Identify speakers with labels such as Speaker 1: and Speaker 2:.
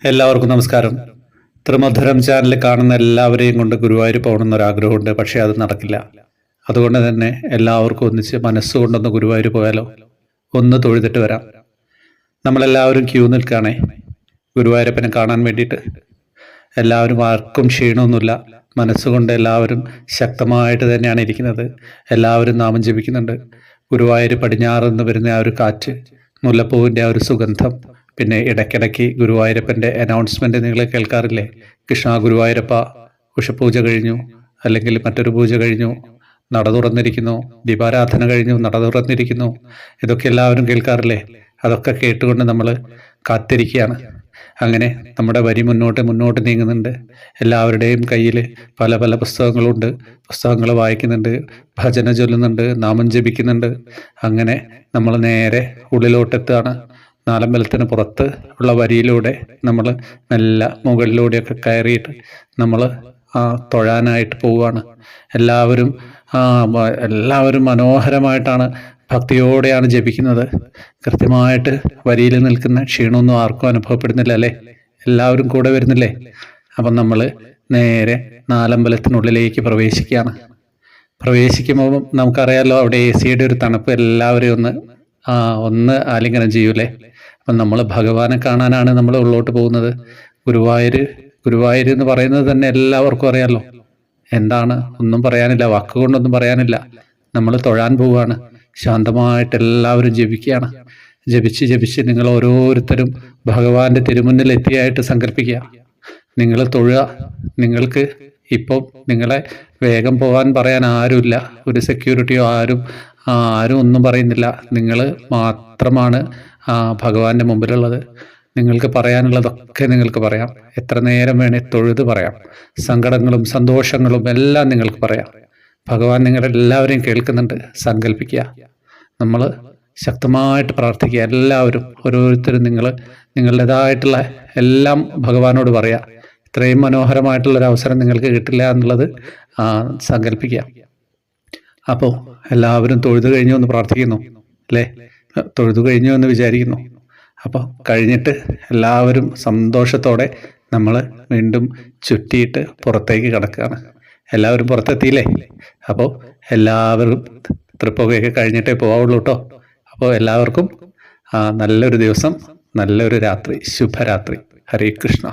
Speaker 1: എല്ലാവർക്കും നമസ്കാരം. ത്രിമധുരം ചാനൽ കാണുന്ന എല്ലാവരെയും കൊണ്ട് ഗുരുവായൂർ പോകണമെന്നൊരാഗ്രഹമുണ്ട്. പക്ഷേ അത് നടക്കില്ല. അതുകൊണ്ട് തന്നെ എല്ലാവർക്കും ഒന്നിച്ച് മനസ്സുകൊണ്ടൊന്ന് ഗുരുവായൂർ പോയാലോ, ഒന്ന് തൊഴുതിട്ട് വരാം. നമ്മളെല്ലാവരും ക്യൂ നിൽക്കുകയാണേ ഗുരുവായൂരപ്പനെ കാണാൻ വേണ്ടിയിട്ട്. എല്ലാവരും ആർക്കും ക്ഷീണമൊന്നുമില്ല. മനസ്സുകൊണ്ട് എല്ലാവരും ശക്തമായിട്ട് തന്നെയാണ് ഇരിക്കുന്നത്. എല്ലാവരും നാമം ജപിക്കുന്നുണ്ട്. ഗുരുവായൂർ പടിഞ്ഞാറ് നിന്ന് വരുന്ന ആ ഒരു കാറ്റ്, മുല്ലപ്പൂവിൻ്റെ ആ ഒരു സുഗന്ധം, പിന്നെ ഇടയ്ക്കിടയ്ക്ക് ഗുരുവായൂരപ്പൻ്റെ അനൗൺസ്മെൻ്റ് നിങ്ങൾ കേൾക്കാറില്ലേ? കൃഷ്ണ ഗുരുവായൂരപ്പ, ഉഷപൂജ കഴിഞ്ഞു, അല്ലെങ്കിൽ മറ്റൊരു പൂജ കഴിഞ്ഞു, നട തുറന്നിരിക്കുന്നു, ദീപാരാധന കഴിഞ്ഞു, നട തുറന്നിരിക്കുന്നു. ഇതൊക്കെ എല്ലാവരും കേൾക്കാറില്ലേ? അതൊക്കെ കേട്ടുകൊണ്ട് നമ്മൾ കാത്തിരിക്കുകയാണ്. അങ്ങനെ നമ്മുടെ വരി മുന്നോട്ട് നീങ്ങുന്നുണ്ട്. എല്ലാവരുടെയും കയ്യിൽ പല പല പുസ്തകങ്ങളുണ്ട്. പുസ്തകങ്ങൾ വായിക്കുന്നുണ്ട്, ഭജന ചൊല്ലുന്നുണ്ട്, നാമം ജപിക്കുന്നുണ്ട്. അങ്ങനെ നമ്മൾ നേരെ ഉള്ളിലോട്ടെത്തുകയാണ്. നാലമ്പലത്തിന് പുറത്ത് ഉള്ള വരിയിലൂടെ നമ്മൾ നല്ല മുകളിലൂടെയൊക്കെ കയറിയിട്ട് നമ്മൾ തൊഴാനായിട്ട് പോവുകയാണ്. എല്ലാവരും മനോഹരമായിട്ടാണ്, ഭക്തിയോടെയാണ് ജപിക്കുന്നത്. കൃത്യമായിട്ട് വരിയിൽ നിൽക്കുന്ന ക്ഷീണമൊന്നും ആർക്കും അനുഭവപ്പെടുന്നില്ല അല്ലേ? എല്ലാവരും കൂടെ വരുന്നില്ലേ? അപ്പം നമ്മൾ നേരെ നാലമ്പലത്തിനുള്ളിലേക്ക് പ്രവേശിക്കുകയാണ്. പ്രവേശിക്കുമ്പോൾ നമുക്കറിയാമല്ലോ, അവിടെ AC-യുടെ ഒരു തണുപ്പ് എല്ലാവരെയും ഒന്ന് ആലിംഗനം ചെയ്യൂലേ. അപ്പം നമ്മൾ ഭഗവാനെ കാണാനാണ് നമ്മൾ ഉള്ളോട്ട് പോകുന്നത്. ഗുരുവായൂർ എന്ന് പറയുന്നത് തന്നെ എല്ലാവർക്കും അറിയാമല്ലോ. എന്താണ്, ഒന്നും പറയാനില്ല, വാക്കുകൊണ്ടൊന്നും പറയാനില്ല. നമ്മൾ തൊഴാൻ പോവുകയാണ്. ശാന്തമായിട്ട് എല്ലാവരും ജപിക്കുകയാണ്. ജപിച്ച് നിങ്ങൾ ഓരോരുത്തരും ഭഗവാന്റെ തിരുമുന്നിൽ എത്തിയായിട്ട് സങ്കല്പിക്കുക. നിങ്ങൾ തൊഴുക. നിങ്ങൾക്ക് ഇപ്പം നിങ്ങളെ വേഗം പോകാൻ പറയാൻ ആരുമില്ല. ഒരു സെക്യൂരിറ്റിയോ ആരും ഒന്നും പറയുന്നില്ല. നിങ്ങൾ മാത്രമാണ് ഭഗവാന്റെ മുമ്പിലുള്ളത്. നിങ്ങൾക്ക് പറയാനുള്ളതൊക്കെ നിങ്ങൾക്ക് പറയാം. എത്ര നേരം വേണേ തൊഴുത് പറയാം. സങ്കടങ്ങളും സന്തോഷങ്ങളും എല്ലാം നിങ്ങൾക്ക് പറയാം. ഭഗവാൻ നിങ്ങളെല്ലാവരെയും കേൾക്കുന്നുണ്ട്. സങ്കല്പിക്കുക. നമ്മൾ ശക്തമായിട്ട് പ്രാർത്ഥിക്കുക. എല്ലാവരും ഓരോരുത്തരും നിങ്ങളുടേതായിട്ടുള്ള എല്ലാം ഭഗവാനോട് പറയാം. ഇത്രയും മനോഹരമായിട്ടുള്ളൊരു അവസരം നിങ്ങൾക്ക് കിട്ടില്ല എന്നുള്ളത് സങ്കല്പിക്കുക. അപ്പോൾ എല്ലാവരും തൊഴുതു കഴിഞ്ഞു എന്ന് പ്രാർത്ഥിക്കുന്നു അല്ലേ? തൊഴുതു കഴിഞ്ഞു എന്ന് വിചാരിക്കുന്നു. അപ്പോൾ കഴിഞ്ഞിട്ട് എല്ലാവരും സന്തോഷത്തോടെ നമ്മൾ വീണ്ടും ചുറ്റിയിട്ട് പുറത്തേക്ക് കിടക്കുകയാണ്. എല്ലാവരും പുറത്തെത്തിയില്ലേ? അപ്പോൾ എല്ലാവരും തൃപ്പുകയൊക്കെ കഴിഞ്ഞിട്ടേ പോവുള്ളൂ കേട്ടോ. അപ്പോൾ എല്ലാവർക്കും നല്ലൊരു ദിവസം, നല്ലൊരു രാത്രി, ശുഭരാത്രി. ഹരേ കൃഷ്ണ.